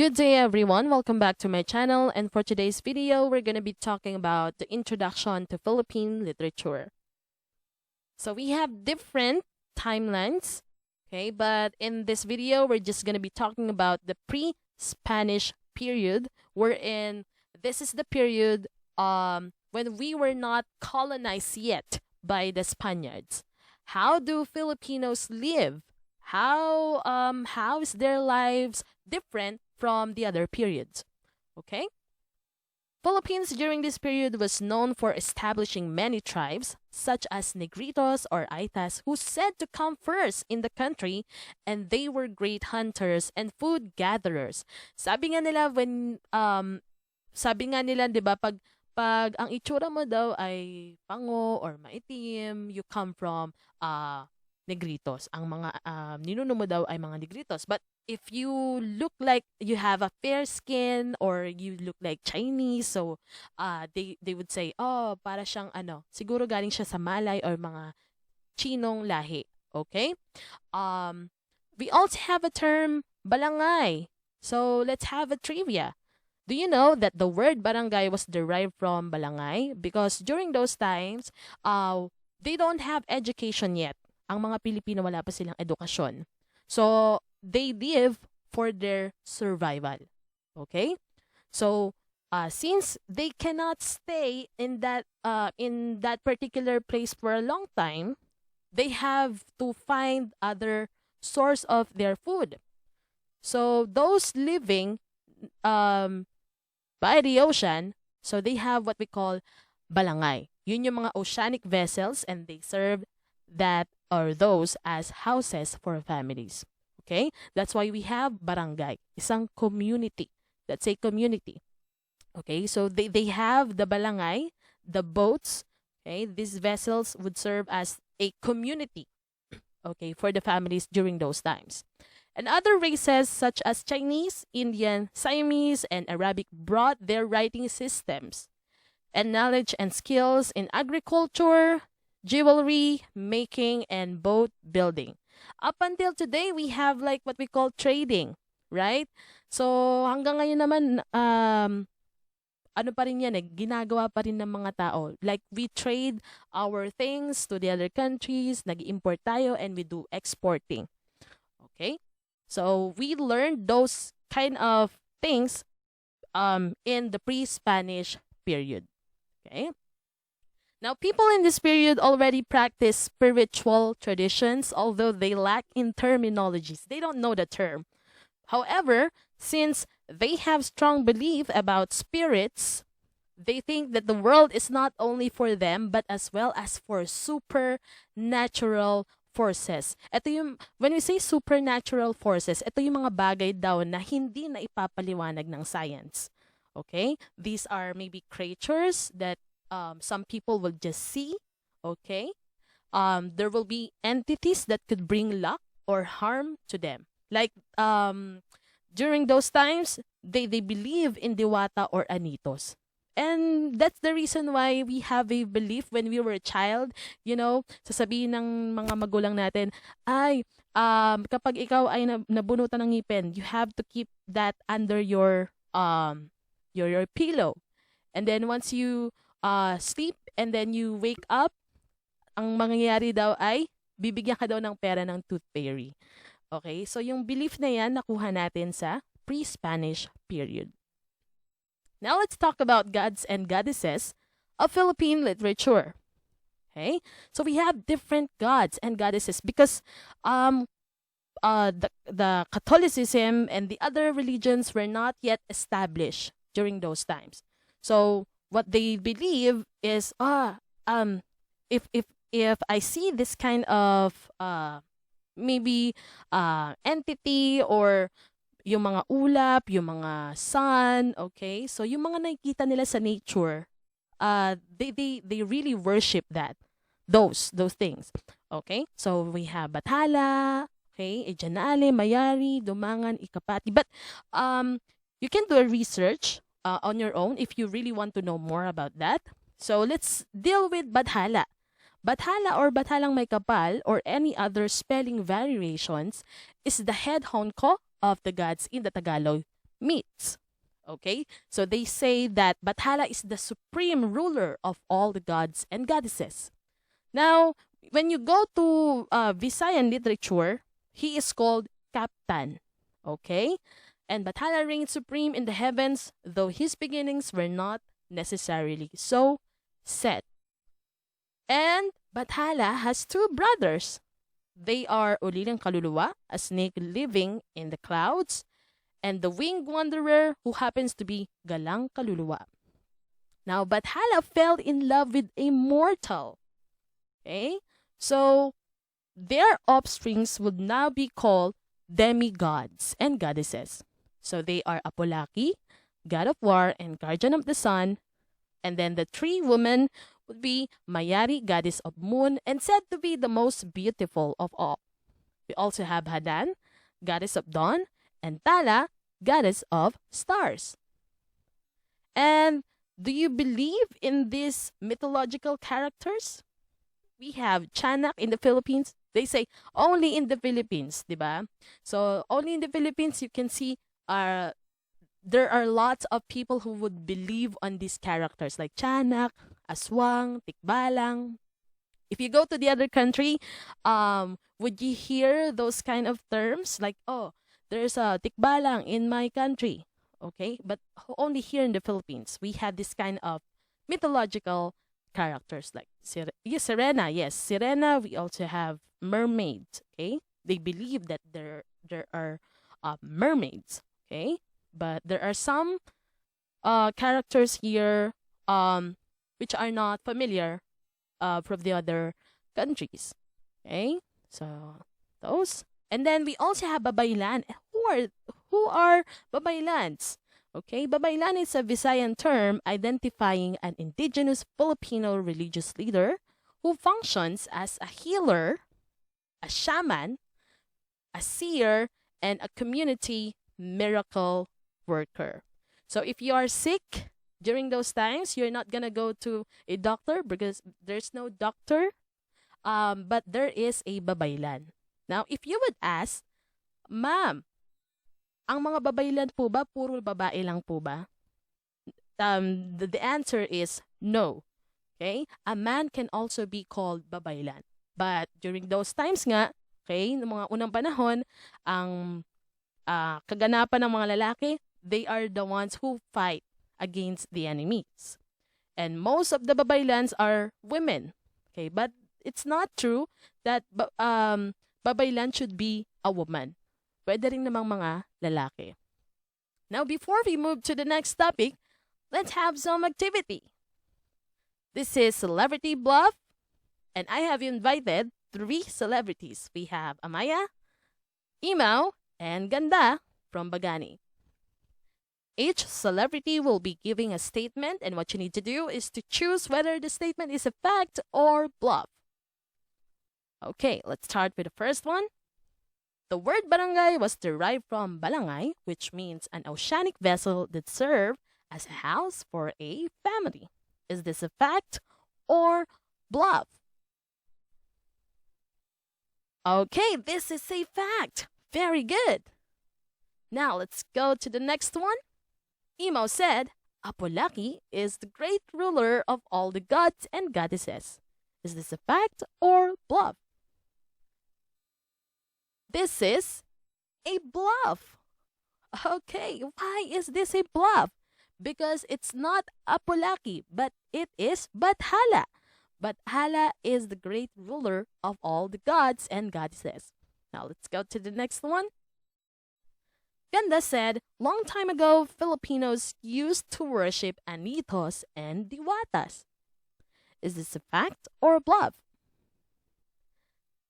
Good day everyone, welcome back to my channel, and for today's video, we're going to be talking about the introduction to Philippine literature. So we have different timelines, okay, but in this video, we're just going to be talking about the pre-Spanish period, wherein this is the period when we were not colonized yet by the Spaniards. How do Filipinos live? How is their lives different from the other periods? Okay? Philippines during this period was known for establishing many tribes, such as Negritos or Aitas, who said to come first in the country, and they were great hunters and food gatherers. Sabi nga nila sabi nga nila, 'di ba, pag ang itsura mo daw ay pango or maitim, you come from Negritos. Ang mga ninuno mo daw ay mga Negritos. But if you look like you have a fair skin or you look like Chinese, so they would say, oh, para siyang siguro galing siya sa Malay or mga Chinong lahi. Okay? We also have a term, balangay. So let's have a trivia. Do you know that the word barangay was derived from balangay? Because during those times, they don't have education yet. Ang mga Pilipino, wala pa silang edukasyon. So, they live for their survival. Okay? So, since they cannot stay in that particular place for a long time, they have to find other source of their food. So, those living by the ocean, so they have what we call balangay. Yun yung mga oceanic vessels, and they serve that or those as houses for families. Okay? That's why we have barangay. Isang community. That's a community. Okay? So they have the balangay, the boats. Okay? These vessels would serve as a community. Okay? For the families during those times. And other races such as Chinese, Indian, Siamese, and Arabic brought their writing systems and knowledge and skills in agriculture, jewelry making, and boat building. Up until today, we have like what we call trading, right? So hanggang ngayon naman, ano pa rin yan ginagawa pa rin ng mga tao. Like we trade our things to the other countries, nag-import tayo, and we do exporting. Okay? So we learned those kind of things in the pre-Spanish period. Okay? Now, people in this period already practice spiritual traditions, although they lack in terminologies. They don't know the term. However, since they have strong belief about spirits, they think that the world is not only for them, but as well as for supernatural forces. Ito yung, when we say supernatural forces, ito yung mga bagay daw na hindi na ipapaliwanag ng science. Okay? These are maybe creatures that some people will just see, okay? There will be entities that could bring luck or harm to them. Like, during those times, they believe in Diwata or Anitos. And that's the reason why we have a belief when we were a child, sasabihin ng mga magulang natin, ay, kapag ikaw ay nabunutan ng ngipin, you have to keep that under your pillow. And then once you sleep and then you wake up, ang mangyayari daw ay bibigyan ka daw ng pera ng tooth fairy. Okay? So yung belief na yan nakuha natin sa pre-Spanish period. Now let's talk about gods and goddesses of Philippine literature. Okay? So we have different gods and goddesses because the Catholicism and the other religions were not yet established during those times. So what they believe is, if I see this kind of maybe entity or yung mga ulap, yung mga sun, okay? So yung mga nakikita nila sa nature, they really worship those things. Okay? So we have Bathala, okay, Ejanale, Mayari, Dumangan, Ikapati. But you can do a research on your own if you really want to know more about that. So let's deal with Bathala. Bathala or Bathalang May Kapal or any other spelling variations is the head honko of the gods in the Tagalog myths. Okay, so they say that Bathala is the supreme ruler of all the gods and goddesses. Now, when you go to Visayan literature, he is called Captain. Okay, and Bathala reigned supreme in the heavens, though his beginnings were not necessarily so set. And Bathala has two brothers. They are Ulilang Kaluluwa, a snake living in the clouds, and the winged wanderer who happens to be Galang Kaluluwa. Now, Bathala fell in love with a mortal. Okay? So, their offsprings would now be called demigods and goddesses. So, they are Apolaki, god of war and guardian of the sun. And then the three women would be Mayari, goddess of moon, and said to be the most beautiful of all. We also have Hadan, goddess of dawn, and Tala, goddess of stars. And do you believe in these mythological characters? We have Chanak in the Philippines. They say only in the Philippines, diba? So only in the Philippines you can see there are lots of people who would believe on these characters like Chanak, Aswang, Tikbalang. If you go to the other country, would you hear those kind of terms like, oh, there's a Tikbalang in my country, okay? But only here in the Philippines, we have this kind of mythological characters like Sirena. Yes, Sirena. We also have mermaids, okay? They believe that there are mermaids, okay? But there are some characters here which are not familiar from the other countries. Okay? So those. And then we also have Babaylan. Who are Babaylans? Okay, Babaylan is a Visayan term identifying an indigenous Filipino religious leader who functions as a healer, a shaman, a seer, and a community miracle worker. So if you are sick during those times, you're not gonna go to a doctor because there's no doctor. But there is a babaylan. Now, if you would ask, Ma'am, ang mga babaylan po ba puro babae lang po ba? The answer is no. Okay? A man can also be called babaylan. But during those times nga, okay, ng mga unang panahon, ang kaganapan ng mga lalaki, they are the ones who fight against the enemies. And most of the babaylans are women. Okay, but it's not true that babaylan should be a woman. Pwede rin namang mga lalaki. Now, before we move to the next topic, let's have some activity. This is Celebrity Bluff, and I have invited 3 celebrities. We have Amaya, Imaw, and Ganda from Bagani. Each celebrity will be giving a statement, and what you need to do is to choose whether the statement is a fact or bluff. Okay, let's start with the first one. The word barangay was derived from balangay, which means an oceanic vessel that served as a house for a family. Is this a fact or bluff? Okay, this is a fact. Very good. Now let's go to the next one. Imo said, Apolaki is the great ruler of all the gods and goddesses. Is this a fact or bluff? This is a bluff. Okay, why is this a bluff? Because it's not Apolaki, but it is Bathala. Bathala is the great ruler of all the gods and goddesses. Now let's go to the next one. Ganda said, long time ago, Filipinos used to worship anitos and diwatas. Is this a fact or a bluff?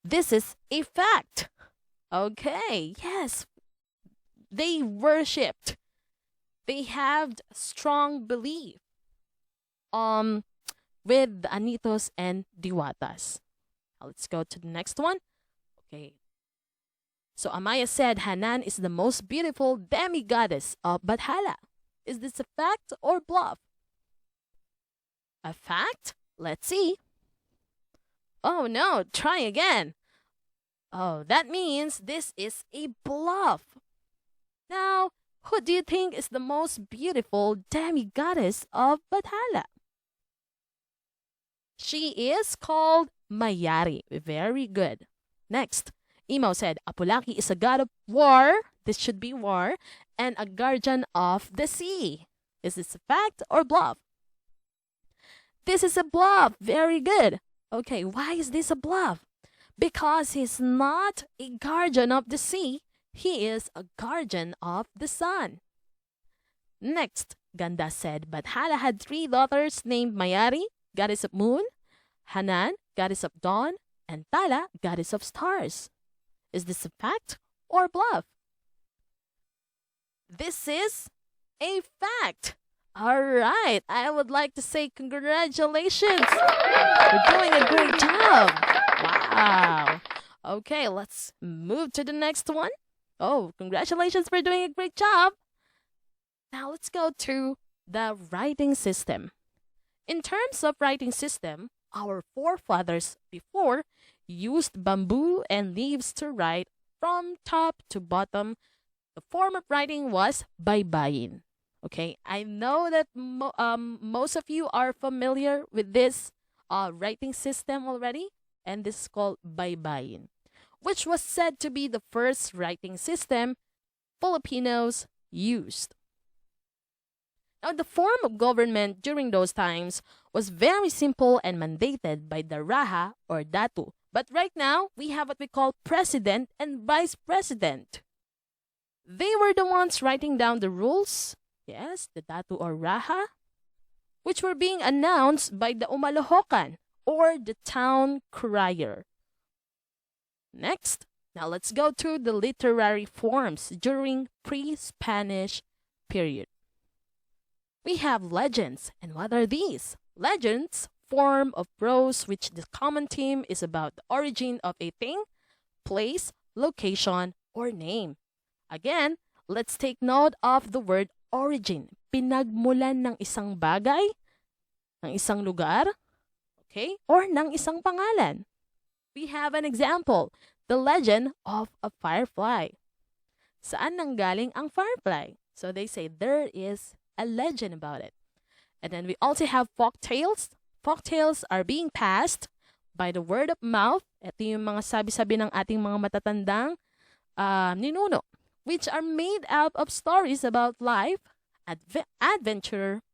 This is a fact. Okay, yes. They worshipped. They had strong belief with the anitos and diwatas. Now let's go to the next one. Okay. So Amaya said Hanan is the most beautiful demigoddess of Bathala. Is this a fact or bluff? A fact? Let's see. Oh no, try again. Oh, that means this is a bluff. Now, Who do you think is the most beautiful demigoddess of Bathala? She is called Mayari. Very good. Next, Imo said, Apulaki is a god of war. This should be war. And a guardian of the sea. Is this a fact or bluff? This is a bluff. Very good. Okay, why is this a bluff? Because he's not a guardian of the sea. He is a guardian of the sun. Next, Ganda said, Bathala had 3 daughters named Mayari, goddess of moon, Hanan, goddess of dawn, and Tala, goddess of stars. Is this a fact or bluff? This is a fact. All right. I would like to say congratulations. You're doing a great job. Wow. Okay, let's move to the next one. Oh, congratulations for doing a great job. Now let's go to the writing system. In terms of writing system, our forefathers before used bamboo and leaves to write from top to bottom. The form of writing was baybayin. Okay, I know that most of you are familiar with this writing system already, and this is called baybayin, which was said to be the first writing system Filipinos used. Now, the form of government during those times was very simple and mandated by the Raha or Datu. But right now, we have what we call president and vice president. They were the ones writing down the rules, yes, the Datu or Raha, which were being announced by the Umalohokan or the town crier. Next, now let's go to the literary forms during pre-Spanish period. We have legends. And what are these? Legends, form of prose which the common theme is about the origin of a thing, place, location, or name. Again, let's take note of the word origin. Pinagmulan ng isang bagay, ng isang lugar, okay, or ng isang pangalan. We have an example, the legend of a firefly. Saan nanggaling ang firefly? So they say there is a legend about it. And then we also have folk tales. Folk tales are being passed by the word of mouth. Ito yung mga sabi-sabi ng ating mga matatandang ninuno, which are made out of stories about life, adventure,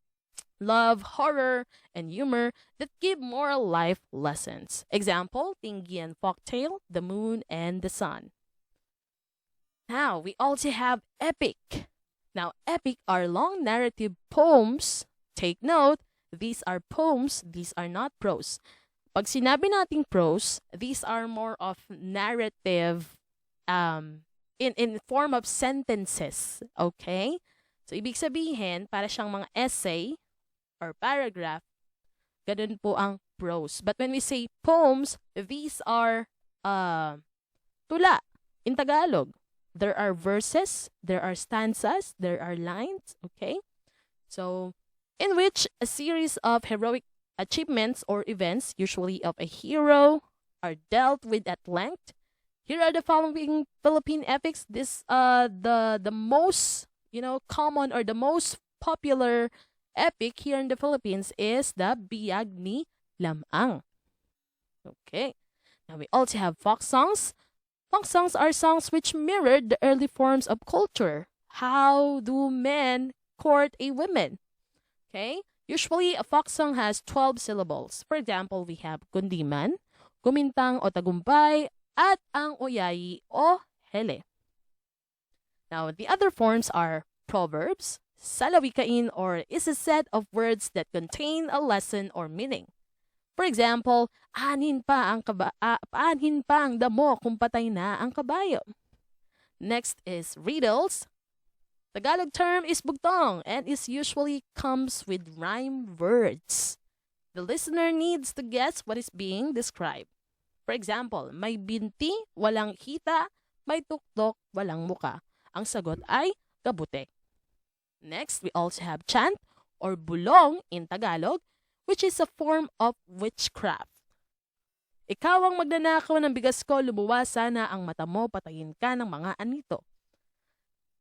love, horror, and humor that give moral life lessons. Example, Tinggian folktale, The Moon and the Sun. Now, we also have epic. Now, epic are long narrative poems. Take note, these are poems, these are not prose. Pag sinabi nating prose, these are more of narrative in form of sentences, okay? So, ibig sabihin, para siyang mga essay or paragraph, ganun po ang prose. But when we say poems, these are tula in Tagalog. There are verses, there are stanzas, there are lines, okay? So, in which a series of heroic achievements or events, usually of a hero, are dealt with at length. Here are the following Philippine epics. This the most common or the most popular epic here in the Philippines is the Biyag ni Lamang. Okay. Now we also have folk songs. Folk songs are songs which mirrored the early forms of culture. How do men court a woman? Okay? Usually, a folk song has 12 syllables. For example, we have kundiman, kumintang o tagumpay, at ang oyayi o hele. Now, the other forms are proverbs, salawikain, or is a set of words that contain a lesson or meaning. For example, aanhin pa ang damo kung patay na ang kabayo. Next is riddles. Tagalog term is bugtong and is usually comes with rhyme words. The listener needs to guess what is being described. For example, may binti, walang kita, may tuktok, walang muka. Ang sagot ay kabute. Next, we also have chant or bulong in Tagalog, which is a form of witchcraft. Ikaw ang magnanakaw ng bigas ko, lumuwas sana ang mata mo, patayin ka ng mga anito.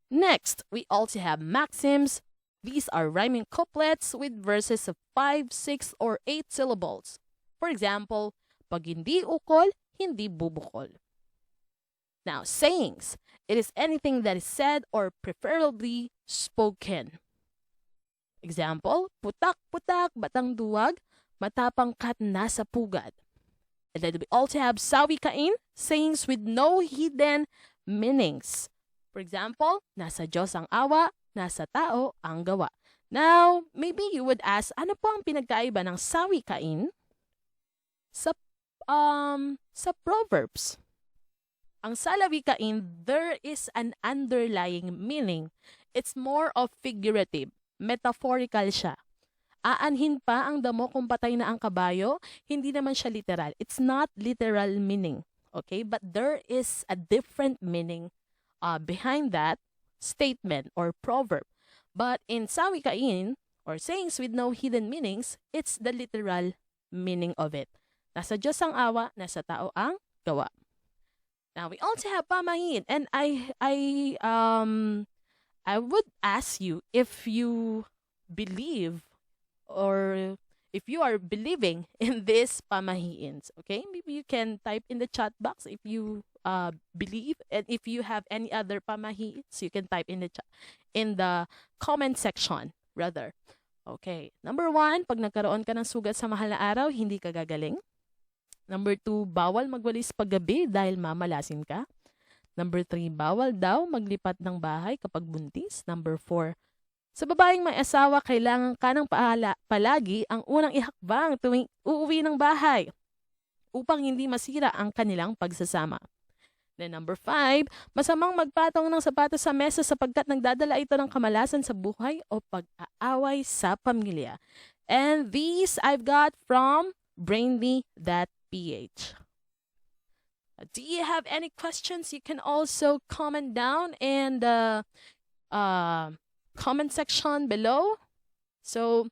Next, we also have maxims. These are rhyming couplets with verses of 5, 6, or 8 syllables. For example, pag hindi ukol, hindi bubukol. Now, sayings. It is anything that is said or preferably spoken. Example, putak-putak, batang duwag, matapang kat nasa pugad. And then we also have sawi-kain, sayings with no hidden meanings. For example, nasa Diyos ang awa, nasa tao ang gawa. Now, maybe you would ask, ano po ang pinagkaiba ng sawi-kain sa Proverbs? Ang salawikain, there is an underlying meaning. It's more of figurative, metaphorical siya. Aanhin pa ang damo kung patay na ang kabayo, hindi naman siya literal. It's not literal meaning, okay? But there is a different meaning behind that statement or proverb. But in sawikain, or sayings with no hidden meanings, it's the literal meaning of it. Nasa Diyos ang awa, nasa tao ang gawa. Now, we also have Pamahiin, and I would ask you if you believe or if you are believing in these Pamahiins, okay? Maybe you can type in the chat box if you believe, and if you have any other Pamahiins, you can type in the comment section, rather. Okay. Number 1, pag nagkaroon ka ng sugat sa mahal na araw, hindi ka gagaling. Number 2, bawal magwalis paggabi dahil mamalasin ka. Number 3, bawal daw maglipat ng bahay kapag buntis. Number 4, sa babaeng may asawa, kailangan ka ng palagi ang unang ihakbang tuwing uuwi ng bahay upang hindi masira ang kanilang pagsasama. Then number 5, masamang magpatong ng sapatos sa mesa sapagkat nagdadala ito ng kamalasan sa buhay o pag-aaway sa pamilya. And these I've got from brainly.ph. Do you have any questions? You can also comment down in the comment section below. So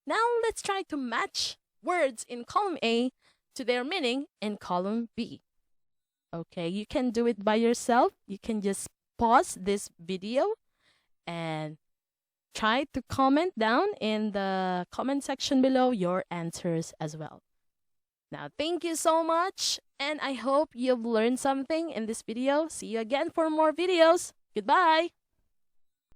now let's try to match words in column A to their meaning in column B. Okay, you can do it by yourself. You can just pause this video and try to comment down in the comment section below your answers as well. Now, thank you so much, and I hope you've learned something in this video. See you again for more videos. Goodbye!